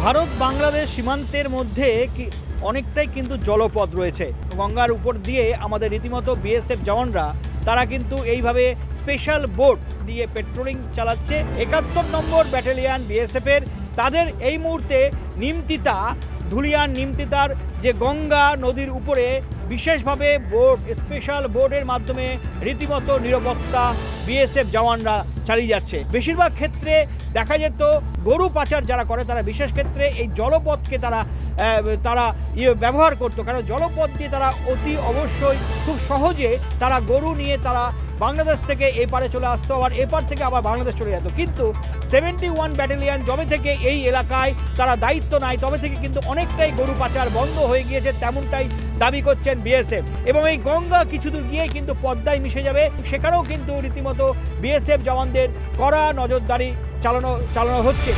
ভারত বাংলাদেশ সীমান্তের মধ্যে অনেকটাই কিন্তু জলপথ রয়েছে। গঙ্গার উপর দিয়ে আমাদের রীতিমতো বিএসএফ জওয়ানরা তারা কিন্তু এইভাবে স্পেশাল বোট দিয়ে পেট্রোলিং চালাচ্ছে। ৭১ নম্বর ব্যাটালিয়ান বিএসএফের তাদের এই মুহূর্তে নিমতিতা ধুলিয়ান নিমতিতার যে গঙ্গা নদীর উপরে বিশেষভাবে বোট স্পেশাল বোটের মাধ্যমে রীতিমতো নিরাপত্তা বিএসএফ জওয়ানরা চালিয়ে যাচ্ছে। বেশিরভাগ ক্ষেত্রে দেখা যেত গরু পাচার যারা করে তারা বিশেষ ক্ষেত্রে এই জলপথকে তারা ব্যবহার করতো, কারণ জলপথ দিয়ে তারা অতি অবশ্যই খুব সহজে তারা গরু নিয়ে তারা বাংলাদেশ থেকে এপারে চলে আসতো, আবার এপার থেকে আবার বাংলাদেশ চলে যেত। কিন্তু 71 ব্যাটালিয়ান যবে থেকে এই এলাকায় তারা দায়িত্ব নেয় তবে থেকে কিন্তু অনেকটাই গরু পাচার বন্ধ হয়ে গিয়েছে, তেমনটাই দাবি করছেন বিএসএফ। এবং এই গঙ্গা কিছু দূর গিয়ে কিন্তু পদ্মায় মিশে যাবে, সেখানেও কিন্তু রীতিমতো বিএসএফ জওয়ানদের কড়া নজরদারি চালানো হচ্ছে।